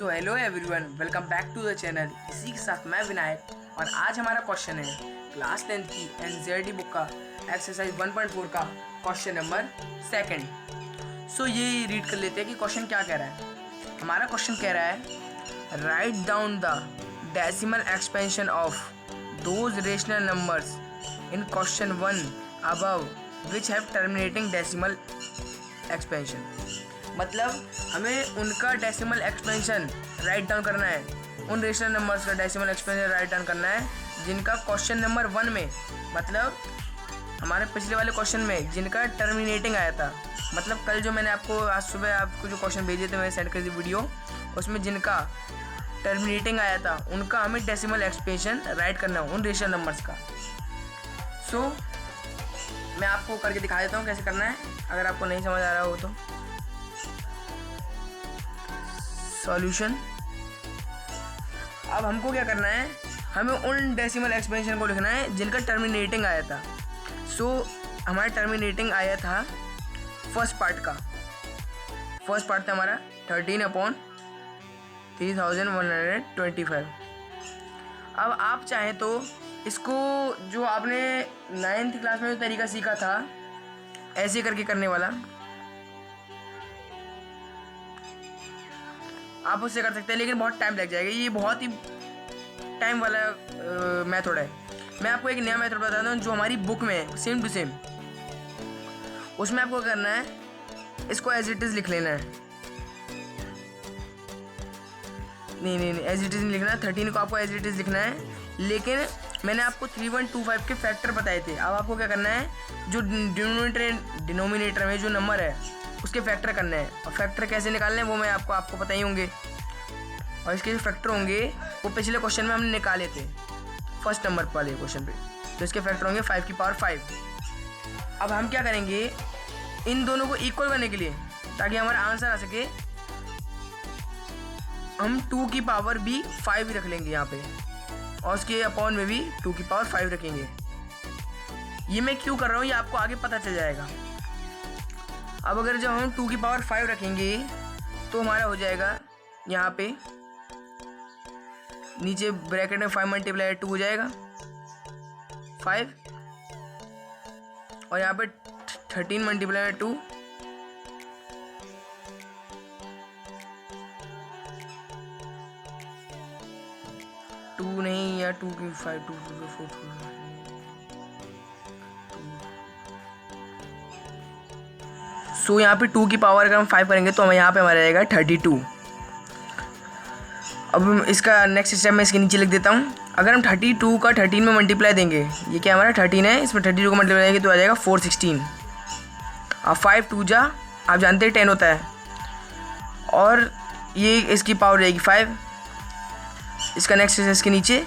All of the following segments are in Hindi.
So hello everyone, welcome back to the channel. इसी के साथ मैं विनायक और आज हमारा क्वेश्चन है क्लास 10th की एनसीईआरटी बुक का एक्सरसाइज 1.4 का क्वेश्चन नंबर 2। सो ये रीड कर लेते हैं कि क्वेश्चन क्या कह रहा है। हमारा क्वेश्चन कह रहा है write down the decimal expansion of those rational numbers in question 1 above which have terminating decimal expansion. मतलब हमें उनका डेसिमल एक्सपेंशन राइट डाउन करना है, उन रेशनल नंबर्स का डेसिमल एक्सपेंशन राइट डाउन करना है जिनका क्वेश्चन नंबर 1 में, मतलब हमारे पिछले वाले क्वेश्चन में जिनका टर्मिनेटिंग आया था। मतलब कल जो मैंने आपको आज सुबह आपको जो क्वेश्चन भेजे थे, मैंने सेंड कर दी वीडियो, उसमें जिनका टर्मिनेटिंग आया था उनका हमें डेसिमल एक्सपेंशन राइट करना है उन रेशनल नंबर्स का। सो मैं आपको करके दिखा देता हूँ कैसे करना है, अगर आपको नहीं समझ आ रहा हो तो। सॉल्यूशन, अब हमको क्या करना है, हमें उन डेसिमल एक्सपेंशन को लिखना है जिनका टर्मिनेटिंग आया था। सो हमारा टर्मिनेटिंग आया था फर्स्ट पार्ट का। फर्स्ट पार्ट था हमारा 13/3125। अब आप चाहें तो इसको जो आपने 9th क्लास में जो तरीका सीखा था ऐसे करके करने वाला, आप उससे कर सकते हैं, लेकिन बहुत टाइम लग जाएगा। ये बहुत ही टाइम वाला मेथड है। मैं आपको एक नया मेथड बताता हूँ जो हमारी बुक में है सेम टू सेम। उसमें आपको करना है, इसको एज इट इज़ लिख लेना है। नहीं एज इट इज़ नहीं लिखना है, 13 को आपको एज इट इज़ लिखना है। लेकिन मैंने आपको 3125 के फैक्टर बताए थे। अब आपको क्या करना है, जो डिनोमिनेटर में जो नंबर है उसके फैक्टर करने हैं। और फैक्टर कैसे निकालने हैं वो मैं आपको पता ही होंगे। और इसके जो फैक्टर होंगे वो पिछले क्वेश्चन में हमने निकाले थे फर्स्ट नंबर वाले क्वेश्चन पे। तो इसके फैक्टर होंगे 5 की पावर 5। अब हम क्या करेंगे, इन दोनों को इक्वल करने के लिए, ताकि हमारा आंसर आ सके, हम 2 की पावर भी 5 ही रख लेंगे यहाँ पे, और उसके अपॉन में भी 2 की पावर 5 रखेंगे। ये मैं क्यों कर रहा हूँ ये आपको आगे पता चल जाएगा। अब अगर जब हम 2 की पावर 5 रखेंगे तो हमारा हो जाएगा यहाँ पे नीचे ब्रैकेट में 5 × 2 हो जाएगा 5, और यहाँ पे 13 × 2 2 नहीं, या 2 की 5 2 4 सो यहाँ पे 2 की पावर अगर हम 5 करेंगे तो हमें यहाँ पे हमारा रहेगा 32। अब इसका नेक्स्ट स्टेप मैं इसके नीचे लिख देता हूँ। अगर हम 32 का 13 में मल्टीप्लाई देंगे, ये क्या हमारा 13 है, इसमें 32 को मल्टीप्लाई देंगे तो आ जाएगा 416। अब 5 2 जा, आप जानते हैं 10 होता है, और ये इसकी पावर रहेगी 5। इसका नेक्स्ट है इसके नीचे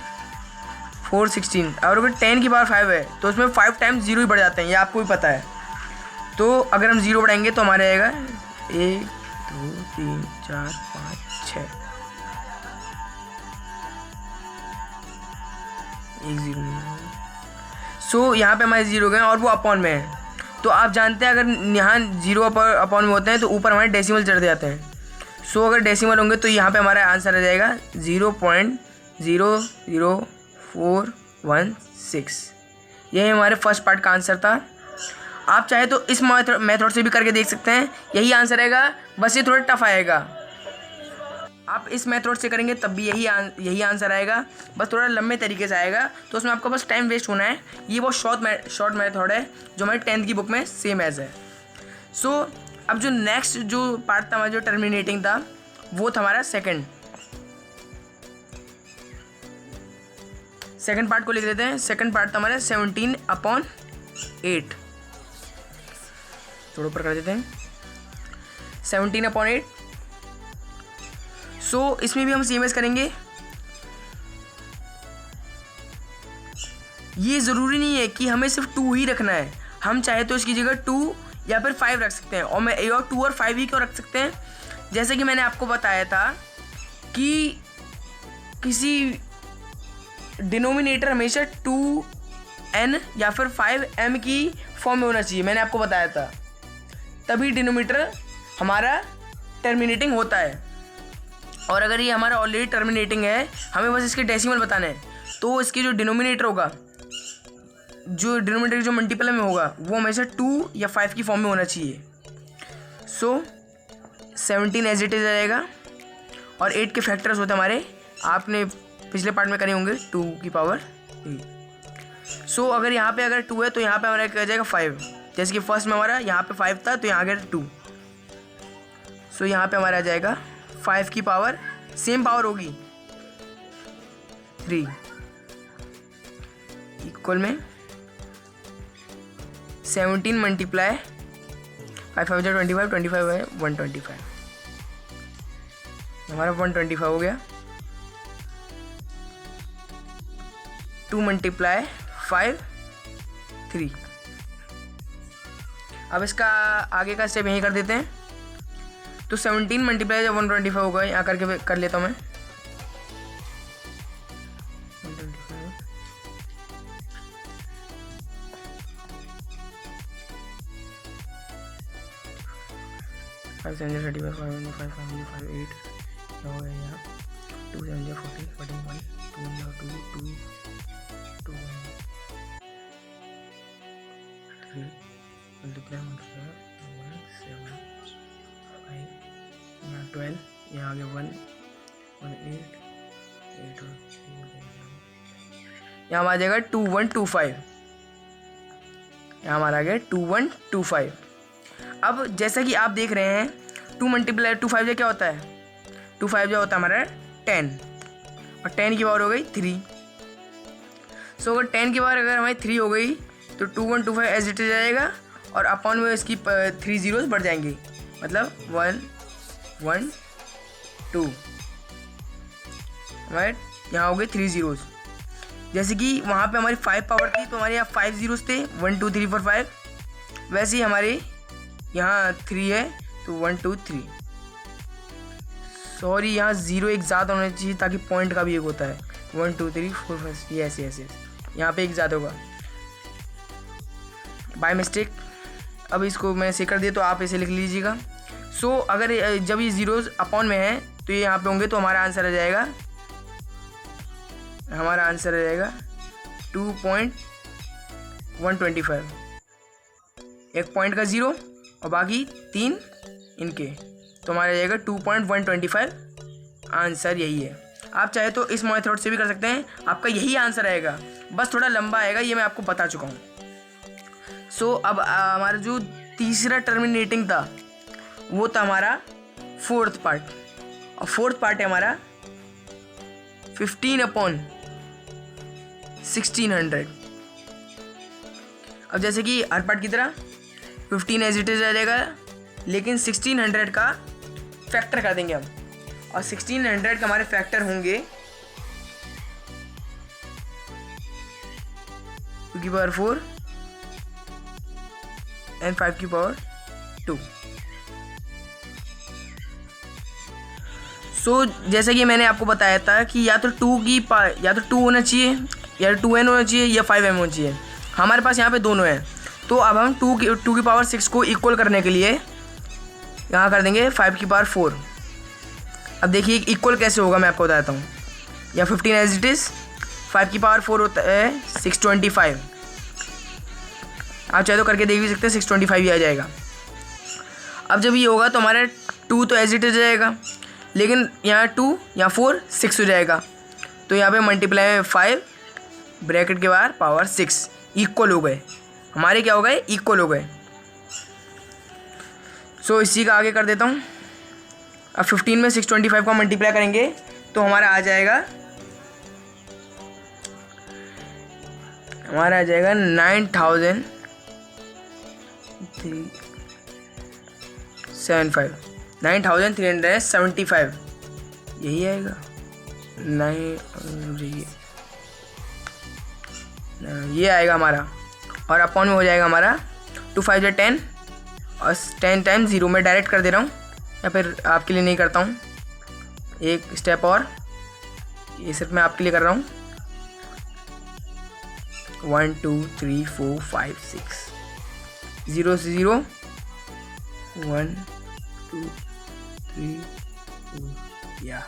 416। और अगर 10 की पावर 5 है तो उसमें 5 टाइम्स 0 ही बढ़ जाते हैं, ये आपको भी पता है। तो अगर हम 0 बढ़ाएंगे तो हमारे आएगा 1 2 3 4 5 6, 1 0। सो यहाँ पे हमारे 0 गए और वो अपॉन में है। तो आप जानते हैं अगर यहाँ 0 अपॉन में होते हैं तो ऊपर हमारे डेसिमल चढ़ जाते हैं। सो अगर डेसिमल होंगे तो यहाँ पे हमारा आंसर आ जाएगा 0.00416। यही हमारे फर्स्ट पार्ट का आंसर था। आप चाहे तो इस मेथड से भी करके देख सकते हैं, यही आंसर आएगा, बस ये थोड़ा टफ आएगा। आप इस मेथड से करेंगे तब भी यही आंसर आएगा, बस थोड़ा लंबे तरीके से आएगा, तो उसमें आपको बस टाइम वेस्ट होना है। ये बहुत शॉर्ट मेथड है जो हमारी 10th की बुक में सेम एज है। सो अब जो नेक्स्ट जो पार्ट था हमारा जो टर्मिनेटिंग था वो था हमारा सेकंड पार्ट को लिख लेते हैं। सेकंड पार्ट था हमारा 17/8। थोड़ा ऊपर कर देते हैं 17/8। सो इसमें भी हम सेम एज करेंगे। ये ज़रूरी नहीं है कि हमें सिर्फ 2 ही रखना है, हम चाहे तो इसकी जगह 2 या फिर 5 रख सकते हैं। और मैं 2 और 5 ही क्यों रख सकते हैं, जैसे कि मैंने आपको बताया था कि किसी डिनोमिनेटर हमेशा 2n या फिर 5m की फॉर्म में होना चाहिए, मैंने आपको बताया था, तभी डिनोमिनेटर हमारा टर्मिनेटिंग होता है। और अगर ये हमारा ऑलरेडी टर्मिनेटिंग है, हमें बस इसके डेसिमल बताना है, तो इसकी जो डिनोमिनेटर होगा, जो डिनोमिनेटर जो मल्टीपल में होगा, वो हमेशा 2 या 5 की फॉर्म में होना चाहिए। सो 17 एज इट इज रहेगा। और 8 के फैक्टर्स होते हैं हमारे, आपने पिछले पार्ट में करे होंगे, 2 की पावर 3। सो अगर यहाँ पे अगर 2 है तो यहाँ पे हमारा क्या जाएगा 5। जैसे कि फर्स्ट में हमारा यहाँ पे 5 था तो यहाँ आ गया 2। सो यहाँ पे हमारा आ जाएगा 5 की पावर, सेम पावर होगी 3, इक्वल में 17 मल्टीप्लाई 5 5 25, 25 है 125, हमारा 125 हो गया। 2 मल्टीप्लाई 5 3। अब इसका आगे का स्टेप यहीं कर देते हैं। तो 17 मल्टीप्लाई 125 होगा, यहाँ करके कर लेता हूँ मैं। 5 7 35 5 5 5 5 8 हो गया यहाँ। 2 7 40 41 2 2 2 3 मल्टीप्लाई 1 7 5 12, यहाँ आ गया 1 1 8 यहाँ आ जाएगा 2125, यहाँ हमारा आ गया 2125। अब जैसा कि आप देख रहे हैं 2 मल्टीप्लाई 2 5 क्या होता है, 2 5 जो होता है हमारा 10, और 10 की पावर हो गई 3। सो अगर 10 की पावर अगर हमारी 3 हो गई तो 2125 एज इट इज जाएगा, और अपॉन में इसकी 3 जीरोस बढ़ जाएंगे, मतलब 1 1 2, राइट। यहाँ हो गए 3 जीरोस। जैसे कि वहाँ पे हमारी 5 पावर थी तो हमारे यहाँ 5 जीरोस थे, 1 2 3 4 5। वैसे ही हमारे यहाँ 3 है तो 1 2 3। सॉरी, यहाँ 0 एक ज़्यादा होना चाहिए ताकि पॉइंट का भी एक होता है। 1 2 3 4 5, यस यस यस, यहाँ पे एक ज़्यादा होगा बाय मिस्टेक। अब इसको मैंने से कर दिया तो आप इसे लिख लीजिएगा। सो अगर जब ये जीरोस अपॉन में है तो ये यहाँ पे होंगे, तो हमारा आंसर आ जाएगा, 2.125। एक पॉइंट का 0 और बाकी 3 इनके, तो हमारा आ जाएगा 2.125। आंसर यही है। आप चाहे तो इस मेथड से भी कर सकते हैं, आपका यही आंसर आएगा, बस थोड़ा लंबा आएगा, ये मैं आपको बता चुका हूँ। सो अब हमारा जो तीसरा टर्मिनेटिंग था वो था हमारा 4th पार्ट, और 4th पार्ट है हमारा 15/1600। अब जैसे कि हर पार्ट की तरह 15 एज इट इज आ जाएगा, लेकिन 1600 का फैक्टर कर देंगे हम, और 1600 का हमारे फैक्टर होंगे 2 की पावर 4 एंड 5 की पावर 2। सो जैसा कि मैंने आपको बताया था कि या तो 2 होना चाहिए, या 2n होना चाहिए, या 5m होना चाहिए। हमारे पास यहाँ पे दोनों हैं, तो अब हम 2 की पावर 6 को इक्वल करने के लिए यहाँ कर देंगे 5 की पावर 4। अब देखिए इक्वल कैसे होगा, मैं आपको बताता हूँ। या 15 एज इट इज़, 5 की पावर 4 होता है 625। आप चाहे तो करके देख भी सकते हैं, 625 ही आ जाएगा। अब जब ये होगा तो हमारा 2 तो एज इट इज जाएगा, लेकिन यहाँ 2 यहाँ 4 6 हो जाएगा, तो यहाँ पे मल्टीप्लाई 5 ब्रैकेट के बाहर पावर 6 इक्वल हो गए हमारे, क्या हो गए, इक्वल हो गए। सो इसी का आगे कर देता हूँ। अब 15 में 625 को मल्टीप्लाई करेंगे तो हमारा आ जाएगा 9375, यही आएगा। ये आएगा हमारा, और अपॉन में हो जाएगा हमारा 2 5 10, और 10 टाइम 0 में डायरेक्ट कर दे रहा हूँ, या फिर आपके लिए नहीं करता हूँ, एक स्टेप और, ये सिर्फ मैं आपके लिए कर रहा हूँ। 1 2 3 4 5 6 0 से 0 1 2 3 4 किया।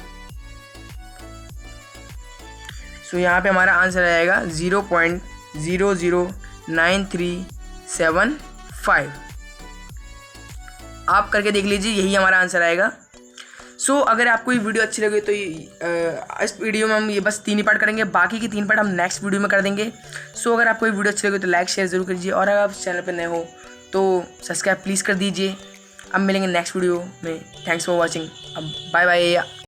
सो यहाँ पे हमारा आंसर आएगा 0.009375। आप करके देख लीजिए, यही हमारा आंसर आएगा। सो अगर आपको ये वीडियो अच्छी लगे तो इस वीडियो में हम ये बस 3 ही पार्ट करेंगे, बाकी के 3 पार्ट हम नेक्स्ट वीडियो में कर देंगे। सो अगर आपको ये वीडियो अच्छी लगे तो लाइक शेयर ज़रूर कीजिए, और अगर आप चैनल पर नए हो तो सब्सक्राइब प्लीज़ कर दीजिए। अब मिलेंगे नेक्स्ट वीडियो में। Thanks for watching. अब बाय बाय।